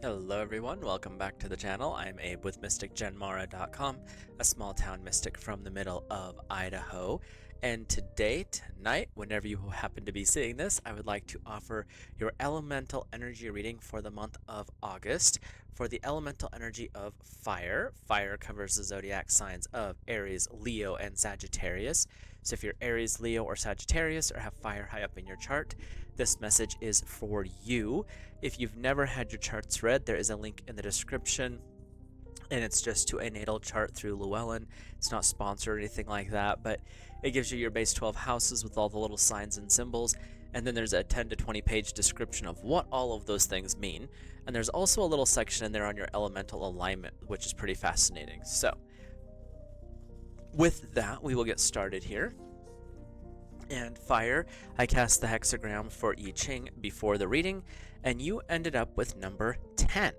Hello everyone, welcome back to the channel. I'm Abe with MysticGenMara.com, a small town mystic from the middle of Idaho. And tonight, whenever you happen to be seeing this, I would like to offer your elemental energy reading for the month of August. For the elemental energy of fire, fire covers the zodiac signs of Aries, Leo, and Sagittarius. So if you're Aries, Leo, or Sagittarius, or have fire high up in your chart, this message is for you. If you've never had your charts read, there is a link in the description, and it's just to a natal chart through Llewellyn. It's not sponsored or anything like that, but it gives you your base 12 houses with all the little signs and symbols, and then there's a 10 to 20 page description of what all of those things mean, and there's also a little section in there on your elemental alignment, which is pretty fascinating. So with that, we will get started here. And fire, I cast the hexagram for I-ching before the reading, and you ended up with number 10.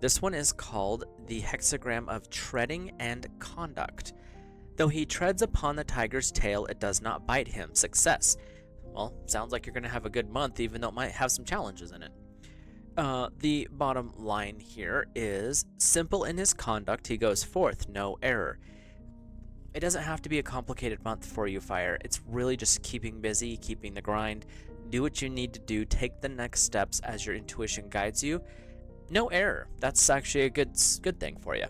This one is called the hexagram of treading and conduct. Though he treads upon the tiger's tail, it does not bite him. Success. Well, sounds like you're going to have a good month, even though it might have some challenges in it. The bottom line here is, simple in his conduct, he goes forth, no error. It doesn't have to be a complicated month for you, fire. It's really just keeping busy, keeping the grind. Do what you need to do. Take the next steps as your intuition guides you. No error. That's actually a good thing for you.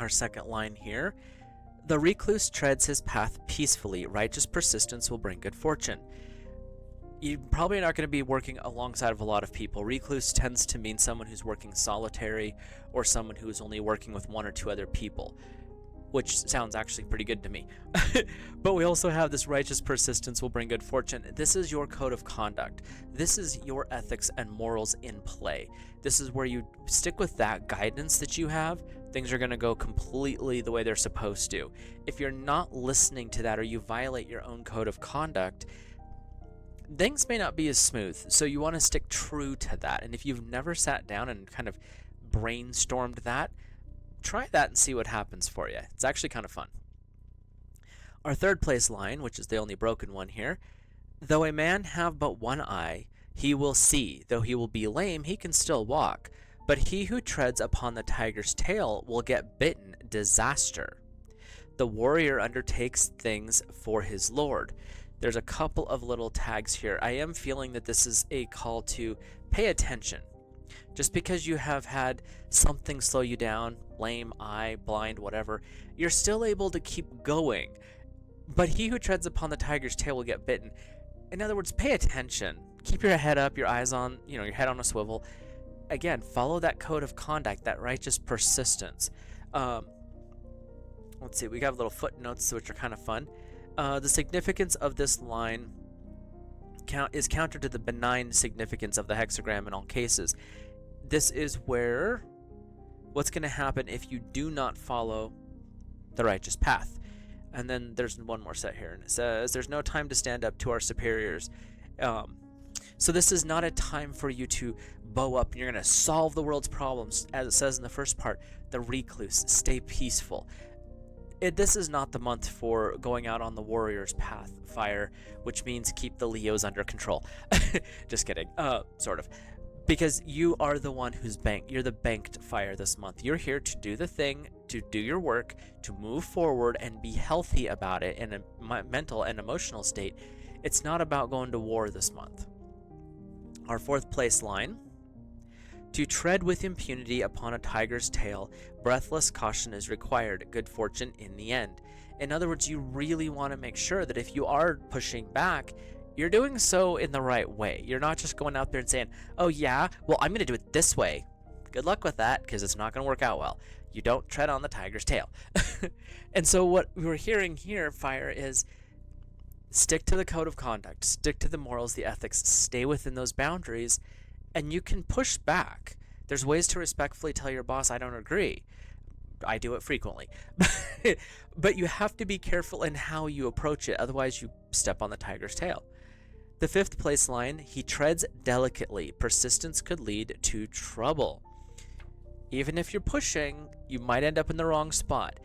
Our second line here. The recluse treads his path peacefully. Righteous persistence will bring good fortune. You're probably not going to be working alongside of a lot of people. Recluse tends to mean someone who's working solitary or someone who is only working with one or two other people, which sounds actually pretty good to me. But we also have this righteous persistence will bring good fortune. This is your code of conduct. This is your ethics and morals in play. This is where you stick with that guidance that you have. Things are going to go completely the way they're supposed to. If you're not listening to that or you violate your own code of conduct, things may not be as smooth. So you want to stick true to that. And if you've never sat down and kind of brainstormed that, try that and see what happens for you. It's actually kind of fun. Our third place line, which is the only broken one here. Though a man have but one eye, he will see. Though he will be lame, he can still walk. But he who treads upon the tiger's tail will get bitten. Disaster. The warrior undertakes things for his lord. There's a couple of little tags here. I am feeling that this is a call to pay attention. Just because you have had something slow you down, lame, eye, blind, whatever, you're still able to keep going. But he who treads upon the tiger's tail will get bitten. In other words, pay attention. Keep your head up, your eyes on, your head on a swivel. Again, follow that code of conduct, that righteous persistence. Let's see, we got little footnotes which are kind of fun. The significance of this line is counter to the benign significance of the hexagram in all cases. This is where what's going to happen if you do not follow the righteous path. And then there's one more set here, and it says, there's no time to stand up to our superiors. So this is not a time for you to bow up and you're going to solve the world's problems. As it says in the first part, the recluse, stay peaceful. This is not the month for going out on the warrior's path, fire, which means keep the Leos under control. Just kidding, sort of. Because you are the one who's you're the banked fire this month. You're here to do the thing, to do your work, to move forward and be healthy about it in a mental and emotional state. It's not about going to war this month. Our fourth place line. To tread with impunity upon a tiger's tail, breathless caution is required, good fortune in the end. In other words, you really want to make sure that if you are pushing back, you're doing so in the right way. You're not just going out there and saying, oh yeah, well, I'm going to do it this way. Good luck with that, because it's not going to work out well. You don't tread on the tiger's tail. And so what we're hearing here, fire, is stick to the code of conduct, stick to the morals, the ethics, stay within those boundaries, and you can push back. There's ways to respectfully tell your boss, I don't agree. I do it frequently. But you have to be careful in how you approach it, otherwise you step on the tiger's tail. The fifth place line, he treads delicately. Persistence could lead to trouble. Even if you're pushing, you might end up in the wrong spot.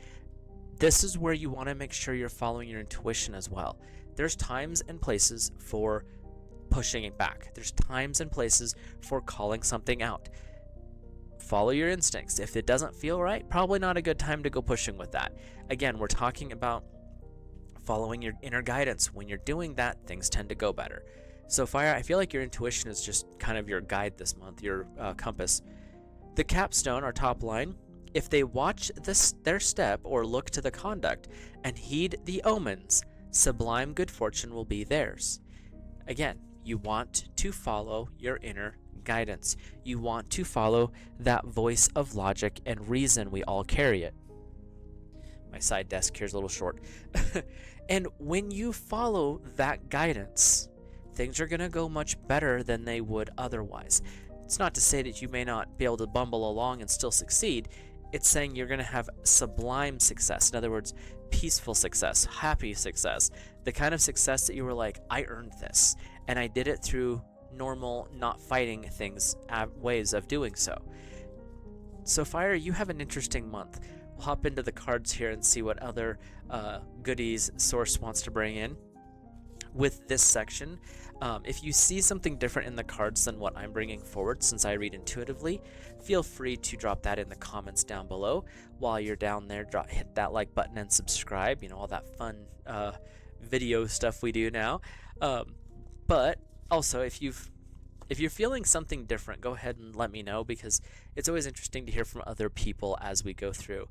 This is where you want to make sure you're following your intuition as well. There's times and places for pushing it back. There's times and places for calling something out. follow your instincts. If it doesn't feel right, probably not a good time to go pushing with that. Again, we're talking about following your inner guidance. When you're doing that, things tend to go better. So fire, I feel like your intuition is just kind of your guide this month, your compass. The capstone, our top line, if they watch their step or look to the conduct and heed the omens, sublime good fortune will be theirs. Again, you want to follow your inner guidance. You want to follow that voice of logic and reason. We all carry it. My side desk here's a little short. And when you follow that guidance, things are going to go much better than they would otherwise. It's not to say that you may not be able to bumble along and still succeed. It's saying you're going to have sublime success. In other words, peaceful success, happy success, the kind of success that you were like, I earned this, and I did it through normal, not fighting things, ways of doing so. So fire, you have an interesting month. We'll hop into the cards here and see what other goodies Source wants to bring in with this section. If you see something different in the cards than what I'm bringing forward, since I read intuitively, feel free to drop that in the comments down below. While you're down there, hit that like button and subscribe. You know, all that fun video stuff we do now. But also, if you're feeling something different, go ahead and let me know, because it's always interesting to hear from other people as we go through.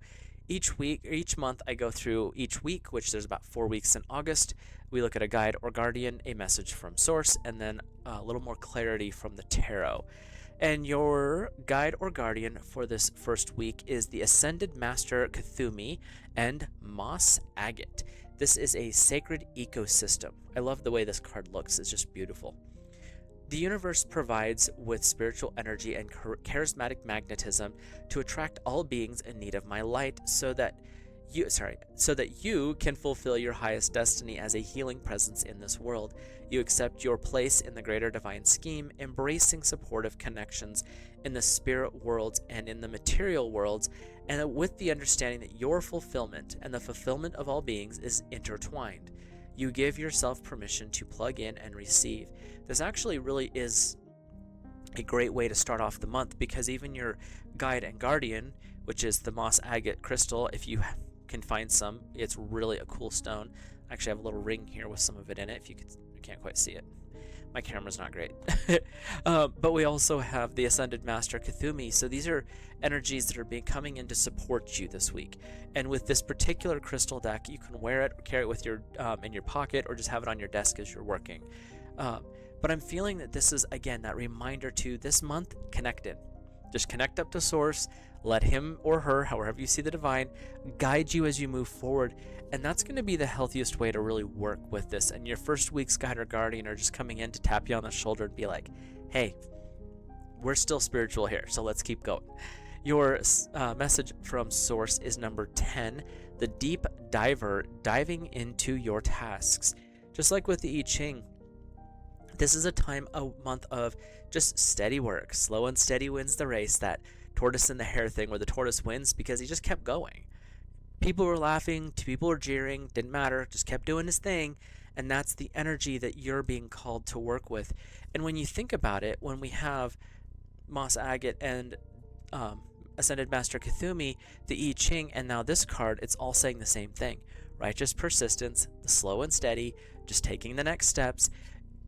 Each month I go through each week, which there's about 4 weeks in August. We look at a guide or guardian, a message from Source, and then a little more clarity from the tarot. And your guide or guardian for this first week is the Ascended Master Kuthumi and Moss Agate. This is a sacred ecosystem. I love the way this card looks. It's just beautiful. The universe provides with spiritual energy and charismatic magnetism to attract all beings in need of my light, so that you can fulfill your highest destiny as a healing presence in this world. You accept your place in the greater divine scheme, embracing supportive connections in the spirit worlds and in the material worlds, and with the understanding that your fulfillment and the fulfillment of all beings is intertwined. You give yourself permission to plug in and receive. This actually really is a great way to start off the month, because even your guide and guardian, which is the moss agate crystal, if you can find some, it's really a cool stone. I actually have a little ring here with some of it in it. If you can't quite see it. My camera's not great. But we also have the Ascended Master Kuthumi. So these are energies that are coming in to support you this week. And with this particular crystal deck, you can wear it, carry it with your in your pocket, or just have it on your desk as you're working. But I'm feeling that this is, again, that reminder to this month, connect in. Just connect up to Source. Let him or her, however you see the divine, guide you as you move forward. And that's going to be the healthiest way to really work with this. And your first week's guide or guardian are just coming in to tap you on the shoulder and be like, hey, we're still spiritual here, so let's keep going. Your message from Source is number 10, the deep diver, diving into your tasks. Just like with the I-ching, this is a month of just steady work. Slow and steady wins the race. That tortoise and the hare thing, where the tortoise wins because he just kept going. People were laughing, people were jeering, didn't matter, just kept doing his thing. And that's the energy that you're being called to work with. And when you think about it, when we have Moss Agate and Ascended Master Kuthumi, the I-ching, and now this card, it's all saying the same thing. Righteous persistence, the slow and steady, just taking the next steps.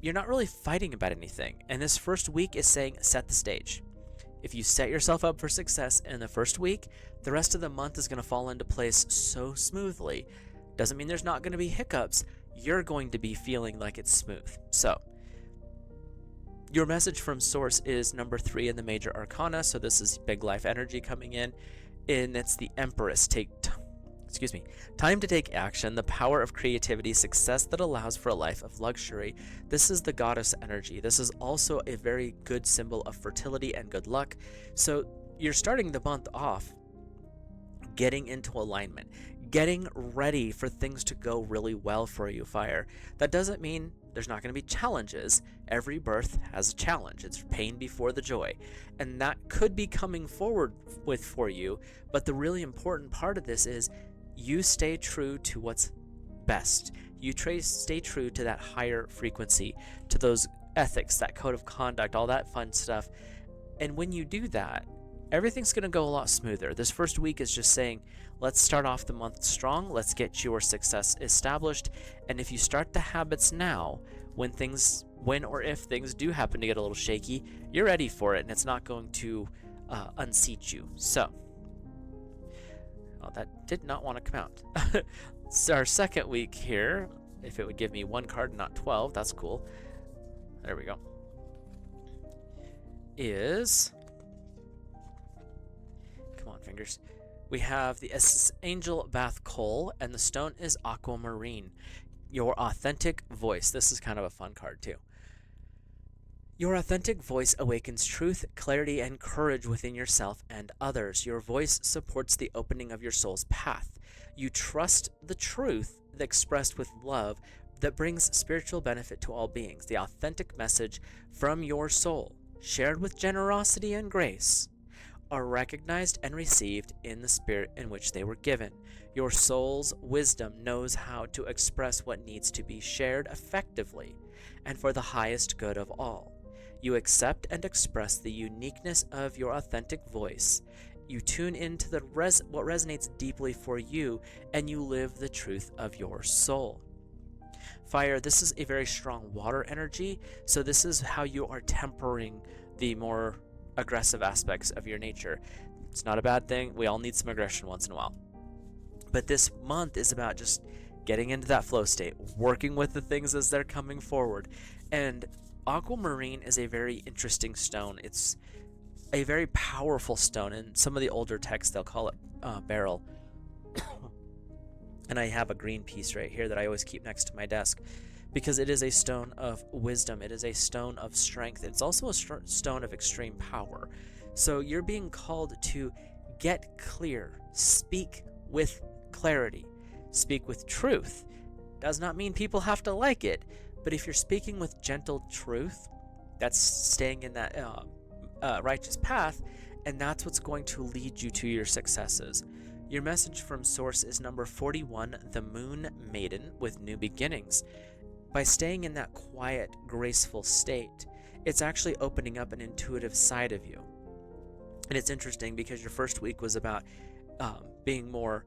You're not really fighting about anything. And this first week is saying, set the stage. If you set yourself up for success in the first week, the rest of the month is going to fall into place so smoothly. Doesn't mean there's not going to be hiccups. You're going to be feeling like it's smooth. So, your message from Source is number 3 in the major arcana. So this is big life energy coming in. And it's the Empress. Time to take action, the power of creativity, success that allows for a life of luxury. This is the goddess energy. This is also a very good symbol of fertility and good luck. So you're starting the month off getting into alignment, getting ready for things to go really well for you, fire. That doesn't mean there's not going to be challenges. Every birth has a challenge. It's pain before the joy. And that could be coming forward for you. But the really important part of this is you stay true to what's best. You stay true to that higher frequency, to those ethics, that code of conduct, all that fun stuff. And when you do that, everything's going to go a lot smoother. This first week is just saying, let's start off the month strong. Let's get your success established. And if you start the habits now, when or if things do happen to get a little shaky, you're ready for it, and it's not going to unseat you. So, that did not want to come out. So our second week here, if it would give me one card, not 12, that's cool. There we go. Is, come on, fingers. We have the Angel Bath Coal, and the stone is Aquamarine. Your authentic voice. This is kind of a fun card, too. Your authentic voice awakens truth, clarity, and courage within yourself and others. Your voice supports the opening of your soul's path. You trust the truth expressed with love that brings spiritual benefit to all beings. The authentic message from your soul, shared with generosity and grace, are recognized and received in the spirit in which they were given. Your soul's wisdom knows how to express what needs to be shared effectively and for the highest good of all. You accept and express the uniqueness of your authentic voice. You tune into what resonates deeply for you, and you live the truth of your soul. Fire, this is a very strong water energy, so this is how you are tempering the more aggressive aspects of your nature. It's not a bad thing. We all need some aggression once in a while. But this month is about just getting into that flow state, working with the things as they're coming forward. And Aquamarine is a very interesting stone. It's a very powerful stone. In some of the older texts, they'll call it beryl. And I have a green piece right here that I always keep next to my desk because it is a stone of wisdom. It is a stone of strength. It's also a stone of extreme power. So you're being called to get clear, speak with clarity, speak with truth. Does not mean people have to like it, but if you're speaking with gentle truth, that's staying in that righteous path, and that's what's going to lead you to your successes. Your message from Source is number 41, the Moon Maiden with New Beginnings. By staying in that quiet, graceful state, it's actually opening up an intuitive side of you. And it's interesting because your first week was about being more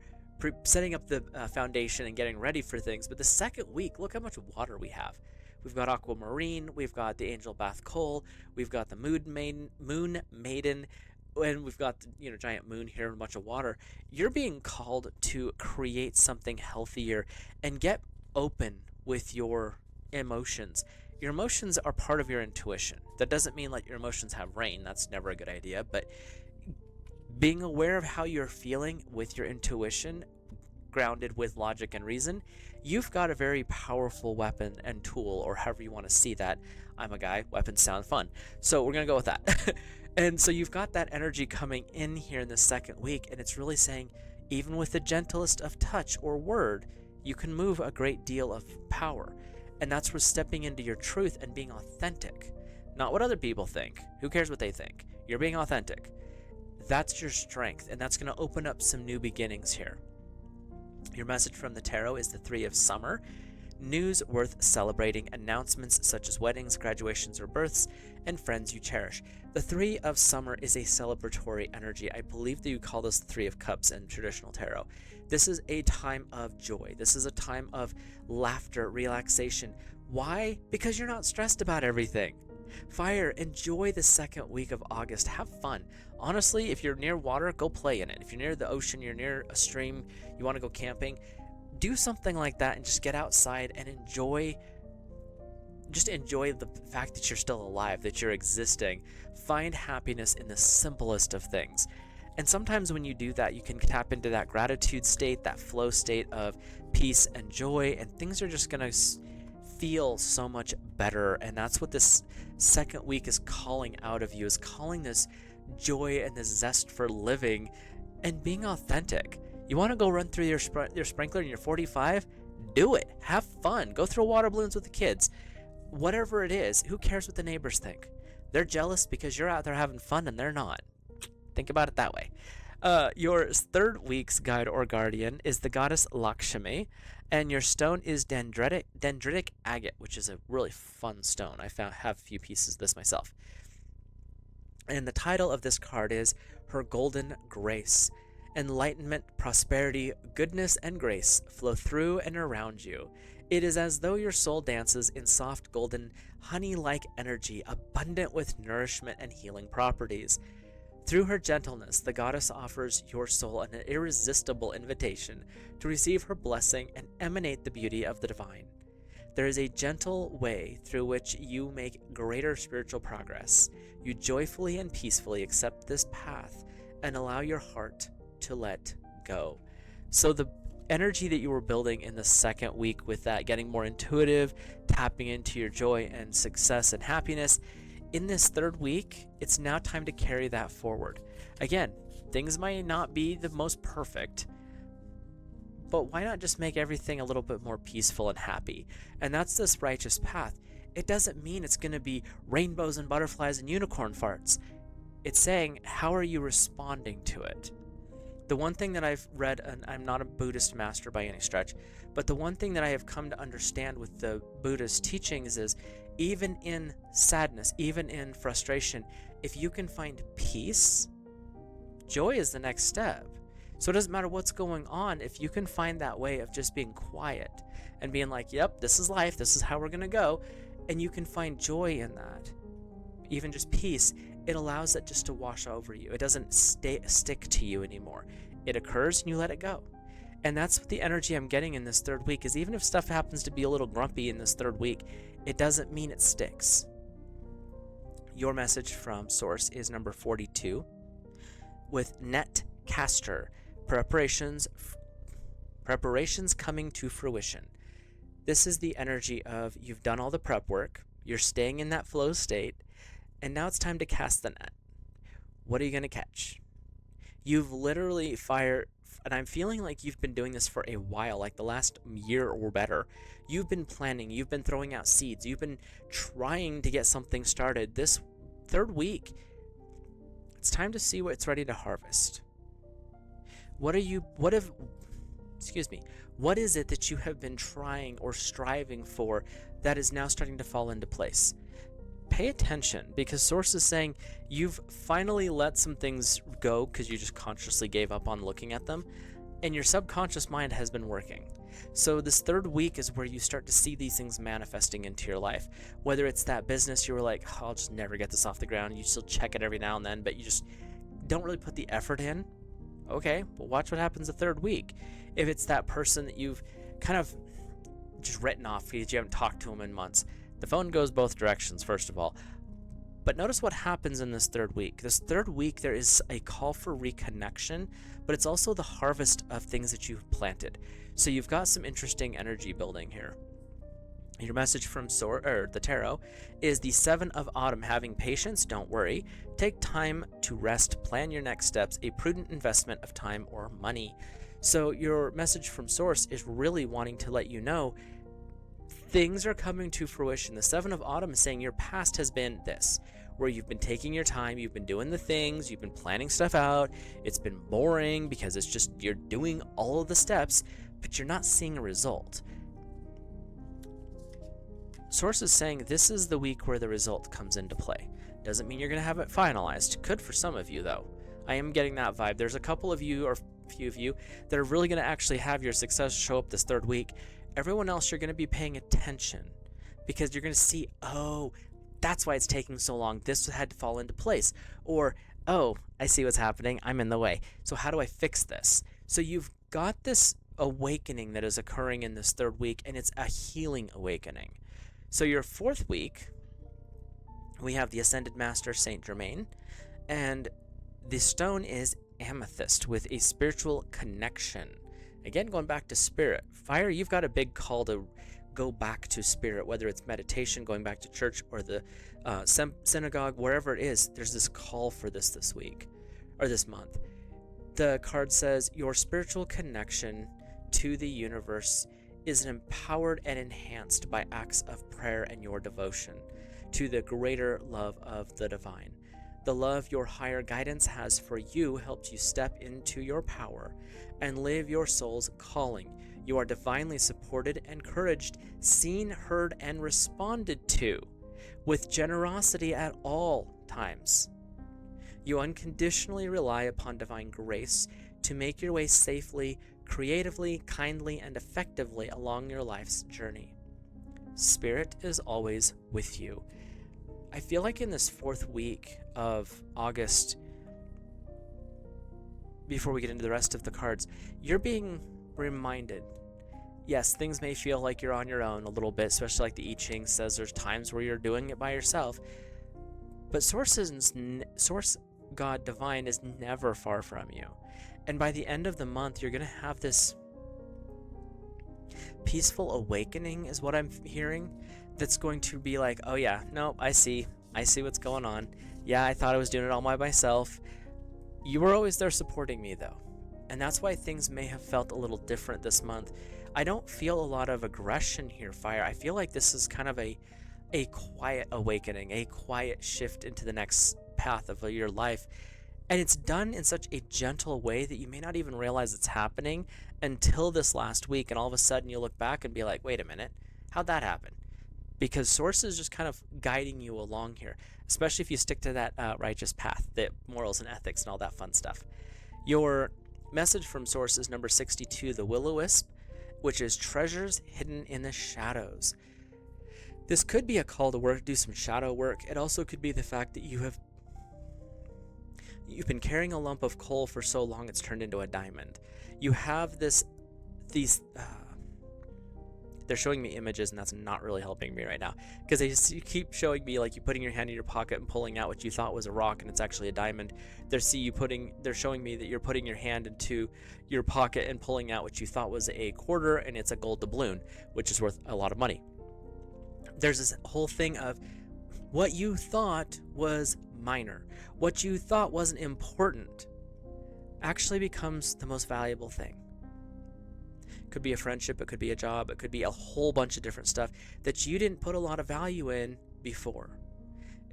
setting up the foundation and getting ready for things. But the second week, look how much water we have. We've got Aquamarine, we've got the Angel Bath Coal, we've got the Moon Maiden, and we've got the giant moon here and a bunch of water. You're being called to create something healthier and get open with your emotions. Your emotions are part of your intuition. That doesn't mean let your emotions have reign. That's never a good idea. But being aware of how you're feeling with your intuition, grounded with logic and reason, you've got a very powerful weapon and tool, or however you want to see that. I'm a guy, weapons sound fun. So we're going to go with that. And so you've got that energy coming in here in the second week, and it's really saying, even with the gentlest of touch or word, you can move a great deal of power. And that's where stepping into your truth and being authentic. Not what other people think. Who cares what they think? You're being authentic. That's your strength, and that's going to open up some new beginnings here. Your message from the tarot is the Three of Summer. News worth celebrating, announcements such as weddings, graduations, or births, and friends you cherish. The Three of Summer is a celebratory energy. I believe that you call this the Three of Cups in traditional tarot. This is a time of joy. This is a time of laughter, relaxation. Why? Because you're not stressed about everything. Fire, enjoy the second week of August. Have fun. Honestly, if you're near water, go play in it. If you're near the ocean, you're near a stream, you want to go camping, do something like that and just get outside and enjoy the fact that you're still alive, that you're existing. Find happiness in the simplest of things. And sometimes when you do that, you can tap into that gratitude state, that flow state of peace and joy, and things are just going to feel so much better. And that's what this second week is calling out of you, is calling this joy and this zest for living and being authentic. You want to go run through your sprinkler and you're 45? Do it. Have fun. Go throw water balloons with the kids. Whatever it is, who cares what the neighbors think? They're jealous because you're out there having fun and they're not. Think about it that way. Your third week's guide or guardian is the goddess Lakshmi, and your stone is dendritic agate, which is a really fun stone. I have a few pieces of this myself. And the title of this card is Her Golden Grace. Enlightenment, prosperity, goodness, and grace flow through and around you. It is as though your soul dances in soft golden honey-like energy, abundant with nourishment and healing properties. Through her gentleness, the goddess offers your soul an irresistible invitation to receive her blessing and emanate the beauty of the divine. There is a gentle way through which you make greater spiritual progress. You joyfully and peacefully accept this path and allow your heart to let go. So the energy that you were building in the second week with that, getting more intuitive, tapping into your joy and success and happiness, in this third week, it's now time to carry that forward. Again, things might not be the most perfect, but why not just make everything a little bit more peaceful and happy? And that's this righteous path. It doesn't mean it's going to be rainbows and butterflies and unicorn farts. It's saying, how are you responding to it? The one thing that I've read, and I'm not a Buddhist master by any stretch, but the one thing that I have come to understand with the Buddhist teachings is, even in sadness, even in frustration, if you can find peace, joy is the next step. So it doesn't matter what's going on, if you can find that way of just being quiet and being like, yep, this is life, this is how we're going to go, and you can find joy in that, even just peace, it allows it just to wash over you. It doesn't stick to you anymore. It occurs and you let it go. And that's what the energy I'm getting in this third week is, even if stuff happens to be a little grumpy in this third week, it doesn't mean it sticks. Your message from Source is number 42 with Net Caster, preparations coming to fruition. This is the energy of you've done all the prep work, you're staying in that flow state, and now it's time to cast the net. What are you going to catch? You've literally fired, and I'm feeling like you've been doing this for a while, like the last year or better. You've been planning, you've been throwing out seeds, you've been trying to get something started. This third week, it's time to see what's ready to harvest. What is it that you have been trying or striving for that is now starting to fall into place? Pay attention, because Source is saying you've finally let some things go because you just consciously gave up on looking at them, and your subconscious mind has been working. So this third week is where you start to see these things manifesting into your life. Whether it's that business you were like, oh, I'll just never get this off the ground, you still check it every now and then, but you just don't really put the effort in. Okay, well, watch what happens the third week. If it's that person that you've kind of just written off because you haven't talked to them in months, the phone goes both directions, first of all. But notice what happens in this third week. This third week, there is a call for reconnection, but it's also the harvest of things that you've planted. So you've got some interesting energy building here. Your message from the tarot is the Seven of Autumn. Having patience, don't worry. Take time to rest, plan your next steps, a prudent investment of time or money. So your message from Source is really wanting to let you know things are coming to fruition. The Seven of Autumn is saying your past has been this, where you've been taking your time, you've been doing the things, you've been planning stuff out, it's been boring because it's just you're doing all of the steps, but you're not seeing a result. Source is saying this is the week where the result comes into play. Doesn't mean you're going to have it finalized. Could for some of you, though. I am getting that vibe. There's a couple of you, or a few of you, that are really going to actually have your success show up this third week. Everyone else, you're going to be paying attention because you're going to see, oh, that's why it's taking so long. This had to fall into place. Or, oh, I see what's happening. I'm in the way. So how do I fix this? So you've got this awakening that is occurring in this third week, and it's a healing awakening. So your fourth week, we have the Ascended Master, Saint Germain, and the stone is amethyst with a spiritual connection. Again, going back to spirit. Fire, you've got a big call to go back to spirit, whether it's meditation, going back to church, or the synagogue, wherever it is, there's this call for this week, or this month. The card says, your spiritual connection to the universe is empowered and enhanced by acts of prayer and your devotion to the greater love of the divine. The love your higher guidance has for you helps you step into your power and live your soul's calling. You are divinely supported, encouraged, seen, heard, and responded to with generosity at all times. You unconditionally rely upon divine grace to make your way safely, creatively, kindly, and effectively along your life's journey. Spirit is always with you. I feel like in this 4th week of August, before we get into the rest of the cards, you're being reminded. Yes, things may feel like you're on your own a little bit, especially like the I-ching says there's times where you're doing it by yourself. But Source God Divine is never far from you. And by the end of the month, you're going to have this peaceful awakening is what I'm hearing. That's going to be like, oh yeah, no, I see what's going on. Yeah, I thought I was doing it all by myself. You were always there supporting me though. And that's why things may have felt a little different this month. I don't feel a lot of aggression here, Fire. I feel like this is kind of a quiet awakening, a quiet shift into the next path of your life. And it's done in such a gentle way that you may not even realize it's happening until this last week. And all of a sudden you look back and be like, wait a minute, how'd that happen? Because Source is just kind of guiding you along here, especially if you stick to that righteous path, the morals and ethics and all that fun stuff. Your message from Source is number 62, the Will-O-Wisp, which is treasures hidden in the shadows. This could be a call to do some shadow work. It also could be the fact that you've been carrying a lump of coal for so long it's turned into a diamond. You have they're showing me images and that's not really helping me right now, because you keep showing me like you putting your hand in your pocket and pulling out what you thought was a rock and it's actually a diamond. They're showing me that you're putting your hand into your pocket and pulling out what you thought was a quarter and it's a gold doubloon, which is worth a lot of money. There's this whole thing of what you thought was minor, what you thought wasn't important, actually becomes the most valuable thing. It could be a friendship, it could be a job, it could be a whole bunch of different stuff that you didn't put a lot of value in before.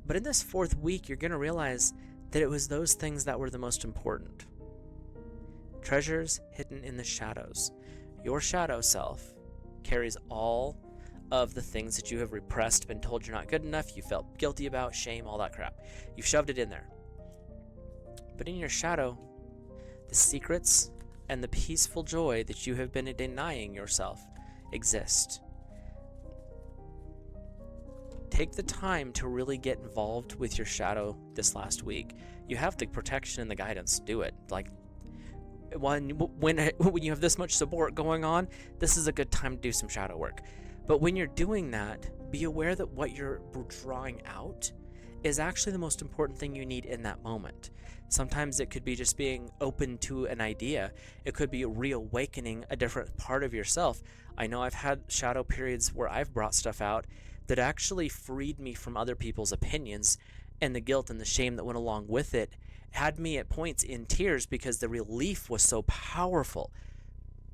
But in this 4th week, you're going to realize that it was those things that were the most important. Treasures hidden in the shadows. Your shadow self carries all of the things that you have repressed, been told you're not good enough, you felt guilty about, shame, all that crap. You've shoved it in there. But in your shadow, the secrets and the peaceful joy that you have been denying yourself exist. Take the time to really get involved with your shadow this last week. You have the protection and the guidance. Do it. Like when you have this much support going on, this is a good time to do some shadow work. But when you're doing that, be aware that what you're drawing out is actually the most important thing you need in that moment. Sometimes it could be just being open to an idea. It could be reawakening a different part of yourself. I know I've had shadow periods where I've brought stuff out that actually freed me from other people's opinions, and the guilt and the shame that went along with it had me at points in tears because the relief was so powerful.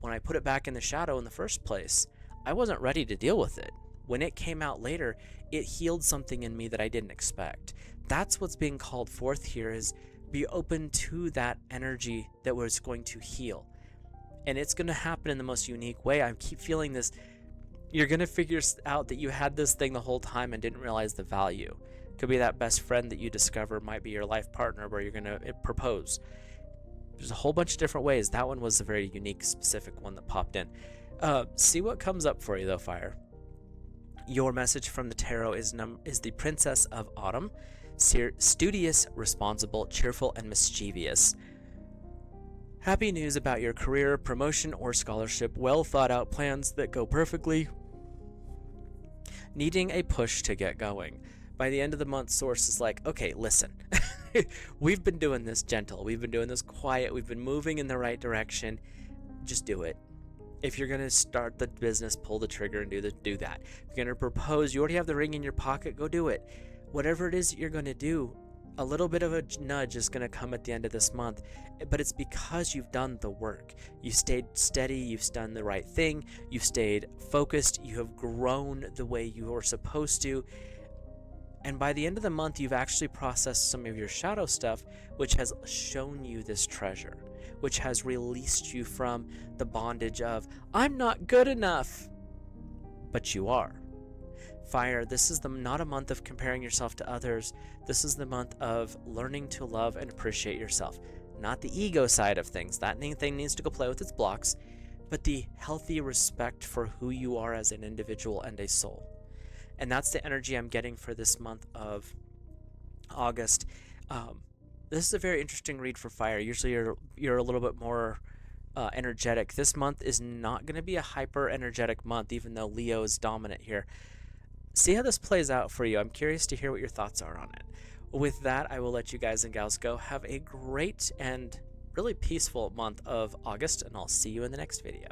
When I put it back in the shadow in the first place, I wasn't ready to deal with it. When it came out later, it healed something in me that I didn't expect. That's what's being called forth here, is be open to that energy that was going to heal. And it's going to happen in the most unique way. I keep feeling this. You're going to figure out that you had this thing the whole time and didn't realize the value. Could be that best friend that you discover might be your life partner where you're going to propose. There's a whole bunch of different ways. That one was a very unique, specific one that popped in. See what comes up for you though, Fire. Your message from the tarot is the Princess of Autumn. Studious, responsible, cheerful, and mischievous. Happy news about your career, promotion, or scholarship. Well thought out plans that go perfectly. Needing a push to get going. By the end of the month, Source is like, okay, listen. We've been doing this gentle. We've been doing this quiet. We've been moving in the right direction. Just do it. If you're going to start the business, pull the trigger and do that. If you're going to propose, you already have the ring in your pocket, go do it. Whatever it is that you're going to do, a little bit of a nudge is going to come at the end of this month, but it's because you've done the work. You stayed steady, you've done the right thing, you've stayed focused, you have grown the way you were supposed to, and by the end of the month, you've actually processed some of your shadow stuff, which has shown you this treasure, which has released you from the bondage of, I'm not good enough, but you are. Fire, this is not a month of comparing yourself to others. This is the month of learning to love and appreciate yourself. Not the ego side of things. That thing needs to go play with its blocks, but the healthy respect for who you are as an individual and a soul. And that's the energy I'm getting for this month of August. This is a very interesting read for fire. Usually you're a little bit more energetic. This month is not going to be a hyper energetic month, even though Leo is dominant here. See how this plays out for you. I'm curious to hear what your thoughts are on it. With that, I will let you guys and gals go. Have a great and really peaceful month of August, and I'll see you in the next video.